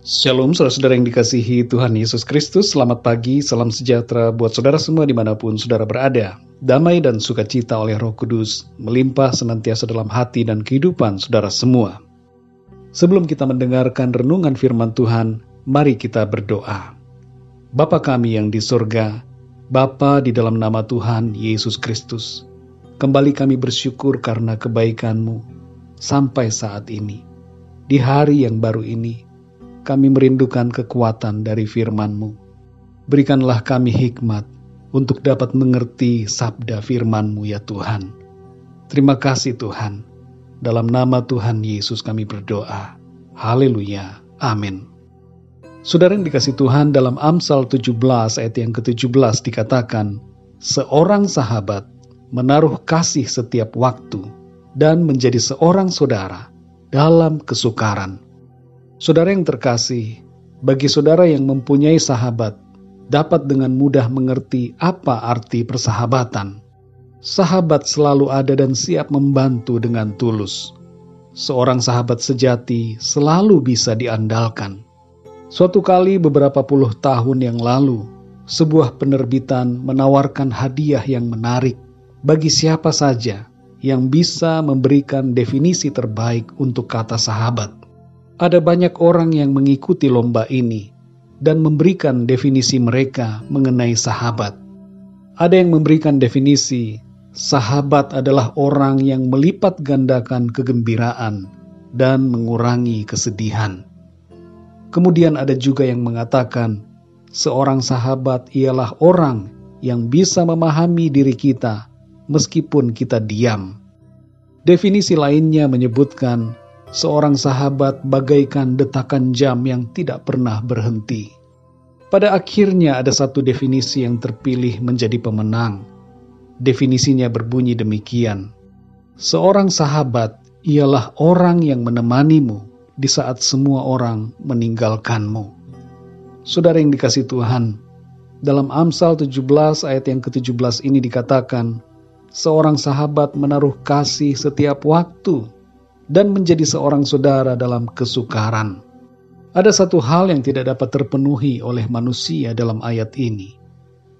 Shalom saudara-saudara yang dikasihi Tuhan Yesus Kristus. Selamat pagi, salam sejahtera buat saudara semua dimanapun saudara berada. Damai dan sukacita oleh Roh Kudus melimpah senantiasa dalam hati dan kehidupan saudara semua. Sebelum kita mendengarkan renungan firman Tuhan, mari kita berdoa. Bapa kami yang di surga, Bapa di dalam nama Tuhan Yesus Kristus, kembali kami bersyukur karena kebaikan-Mu sampai saat ini. Di hari yang baru ini, kami merindukan kekuatan dari firman-Mu. Berikanlah kami hikmat untuk dapat mengerti sabda firman-Mu ya Tuhan. Terima kasih Tuhan. Dalam nama Tuhan Yesus kami berdoa. Haleluya. Amin. Saudara yang dikasih Tuhan, dalam Amsal 17 ayat yang ke-17 dikatakan, seorang sahabat menaruh kasih setiap waktu dan menjadi seorang saudara dalam kesukaran. Saudara yang terkasih, bagi saudara yang mempunyai sahabat, dapat dengan mudah mengerti apa arti persahabatan. Sahabat selalu ada dan siap membantu dengan tulus. Seorang sahabat sejati selalu bisa diandalkan. Suatu kali beberapa puluh tahun yang lalu, sebuah penerbitan menawarkan hadiah yang menarik bagi siapa saja yang bisa memberikan definisi terbaik untuk kata sahabat. Ada banyak orang yang mengikuti lomba ini dan memberikan definisi mereka mengenai sahabat. Ada yang memberikan definisi, sahabat adalah orang yang melipat gandakan kegembiraan dan mengurangi kesedihan. Kemudian ada juga yang mengatakan, seorang sahabat ialah orang yang bisa memahami diri kita meskipun kita diam. Definisi lainnya menyebutkan, seorang sahabat bagaikan detakan jam yang tidak pernah berhenti. Pada akhirnya ada satu definisi yang terpilih menjadi pemenang. Definisinya berbunyi demikian. Seorang sahabat ialah orang yang menemanimu di saat semua orang meninggalkanmu. Saudara yang dikasihi Tuhan, dalam Amsal 17 ayat yang ke-17 ini dikatakan, seorang sahabat menaruh kasih setiap waktu dan menjadi seorang saudara dalam kesukaran. Ada satu hal yang tidak dapat terpenuhi oleh manusia dalam ayat ini,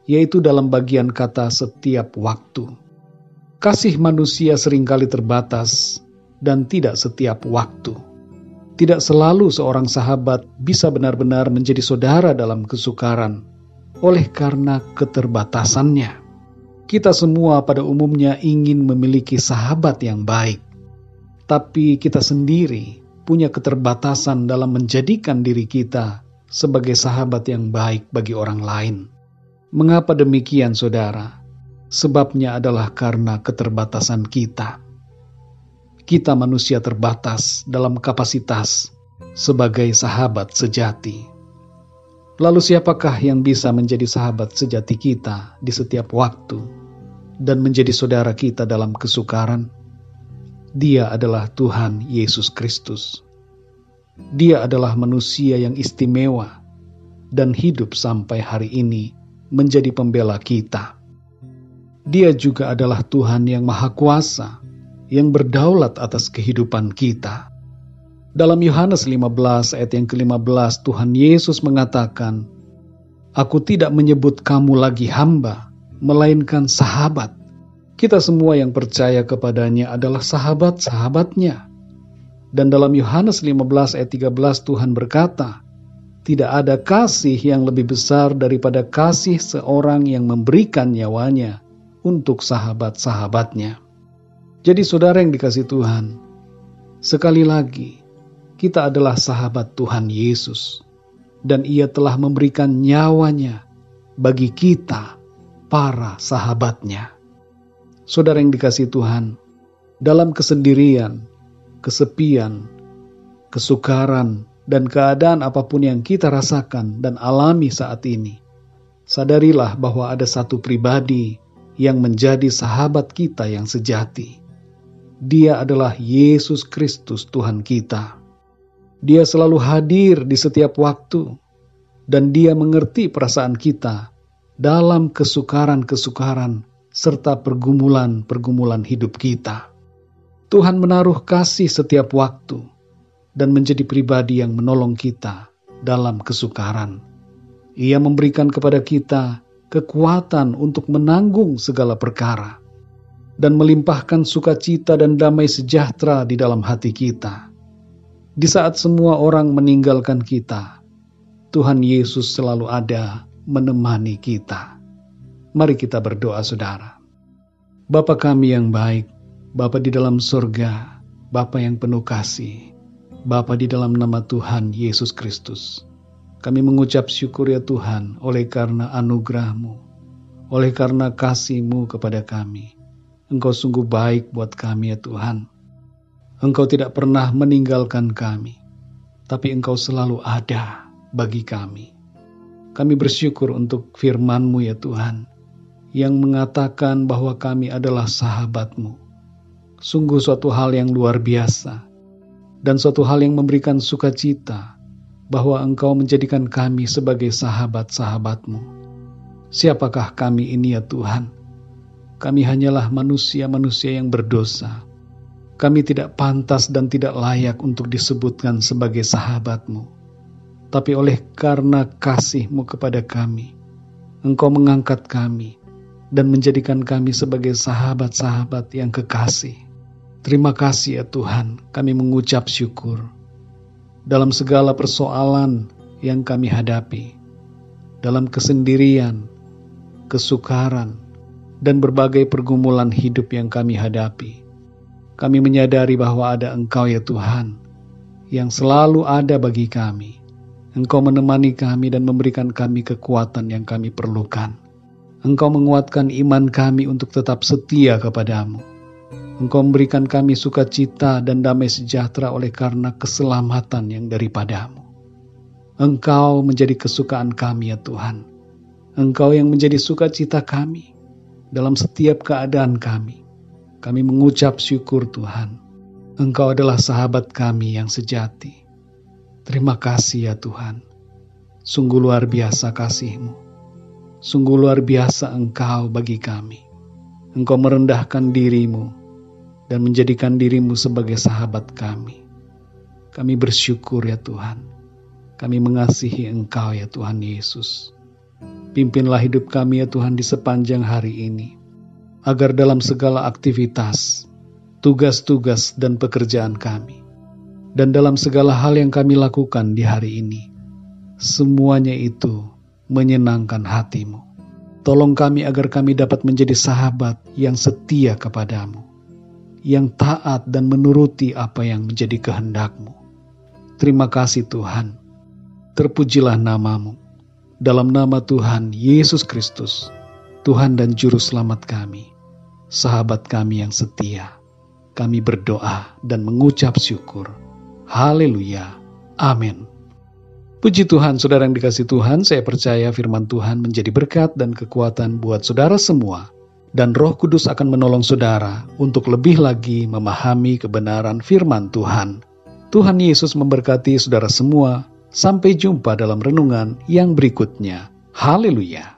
yaitu dalam bagian kata setiap waktu. Kasih manusia seringkali terbatas dan tidak setiap waktu. Tidak selalu seorang sahabat bisa benar-benar menjadi saudara dalam kesukaran, oleh karena keterbatasannya. Kita semua pada umumnya ingin memiliki sahabat yang baik. Tapi kita sendiri punya keterbatasan dalam menjadikan diri kita sebagai sahabat yang baik bagi orang lain. Mengapa demikian, saudara? Sebabnya adalah karena keterbatasan kita. Kita manusia terbatas dalam kapasitas sebagai sahabat sejati. Lalu siapakah yang bisa menjadi sahabat sejati kita di setiap waktu dan menjadi saudara kita dalam kesukaran? Dia adalah Tuhan Yesus Kristus. Dia adalah manusia yang istimewa dan hidup sampai hari ini menjadi pembela kita. Dia juga adalah Tuhan yang Maha Kuasa, yang berdaulat atas kehidupan kita. Dalam Yohanes 15 ayat yang ke-15, Tuhan Yesus mengatakan, "Aku tidak menyebut kamu lagi hamba, melainkan sahabat." Kita semua yang percaya kepadanya adalah sahabat-sahabatnya. Dan dalam Yohanes 15 ayat 13 Tuhan berkata, tidak ada kasih yang lebih besar daripada kasih seorang yang memberikan nyawanya untuk sahabat-sahabatnya. Jadi saudara yang dikasihi Tuhan, sekali lagi, kita adalah sahabat Tuhan Yesus. Dan Ia telah memberikan nyawanya bagi kita, para sahabatnya. Saudara yang dikasihi Tuhan, dalam kesendirian, kesepian, kesukaran, dan keadaan apapun yang kita rasakan dan alami saat ini, sadarilah bahwa ada satu pribadi yang menjadi sahabat kita yang sejati. Dia adalah Yesus Kristus Tuhan kita. Dia selalu hadir di setiap waktu, dan Dia mengerti perasaan kita dalam kesukaran-kesukaran serta pergumulan-pergumulan hidup kita. Tuhan menaruh kasih setiap waktu dan menjadi pribadi yang menolong kita dalam kesukaran. Ia memberikan kepada kita kekuatan untuk menanggung segala perkara dan melimpahkan sukacita dan damai sejahtera di dalam hati kita. Di saat semua orang meninggalkan kita, Tuhan Yesus selalu ada menemani kita. Mari kita berdoa, saudara. Bapa kami yang baik, Bapa di dalam surga, Bapa yang penuh kasih, Bapa di dalam nama Tuhan Yesus Kristus, kami mengucap syukur ya Tuhan oleh karena anugerah-Mu, oleh karena kasih-Mu kepada kami. Engkau sungguh baik buat kami ya Tuhan. Engkau tidak pernah meninggalkan kami, tapi Engkau selalu ada bagi kami. Kami bersyukur untuk firman-Mu ya Tuhan, yang mengatakan bahwa kami adalah sahabat-Mu. Sungguh suatu hal yang luar biasa, dan suatu hal yang memberikan sukacita, bahwa Engkau menjadikan kami sebagai sahabat-sahabat-Mu. Siapakah kami ini ya Tuhan? Kami hanyalah manusia-manusia yang berdosa. Kami tidak pantas dan tidak layak untuk disebutkan sebagai sahabat-Mu. Tapi oleh karena kasih-Mu kepada kami, Engkau mengangkat kami dan menjadikan kami sebagai sahabat-sahabat yang kekasih. Terima kasih ya Tuhan, kami mengucap syukur. Dalam segala persoalan yang kami hadapi, dalam kesendirian, kesukaran, dan berbagai pergumulan hidup yang kami hadapi, kami menyadari bahwa ada Engkau ya Tuhan, yang selalu ada bagi kami. Engkau menemani kami dan memberikan kami kekuatan yang kami perlukan. Engkau menguatkan iman kami untuk tetap setia kepadamu. Engkau memberikan kami sukacita dan damai sejahtera oleh karena keselamatan yang daripadamu. Engkau menjadi kesukaan kami ya Tuhan. Engkau yang menjadi sukacita kami dalam setiap keadaan kami. Kami mengucap syukur Tuhan. Engkau adalah sahabat kami yang sejati. Terima kasih ya Tuhan. Sungguh luar biasa kasih-Mu. Sungguh luar biasa Engkau bagi kami. Engkau merendahkan diri-Mu dan menjadikan diri-Mu sebagai sahabat kami. Kami bersyukur ya Tuhan. Kami mengasihi Engkau ya Tuhan Yesus. Pimpinlah hidup kami ya Tuhan di sepanjang hari ini, agar dalam segala aktivitas, tugas-tugas dan pekerjaan kami, dan dalam segala hal yang kami lakukan di hari ini, semuanya itu menyenangkan hati-Mu. Tolong kami agar kami dapat menjadi sahabat yang setia kepadamu, yang taat dan menuruti apa yang menjadi kehendak-Mu. Terima kasih Tuhan. Terpujilah nama-Mu. Dalam nama Tuhan Yesus Kristus, Tuhan dan Juru Selamat kami, sahabat kami yang setia, kami berdoa dan mengucap syukur. Haleluya. Amin. Puji Tuhan, saudara yang dikasihi Tuhan, saya percaya firman Tuhan menjadi berkat dan kekuatan buat saudara semua. Dan Roh Kudus akan menolong saudara untuk lebih lagi memahami kebenaran firman Tuhan. Tuhan Yesus memberkati saudara semua. Sampai jumpa dalam renungan yang berikutnya. Haleluya.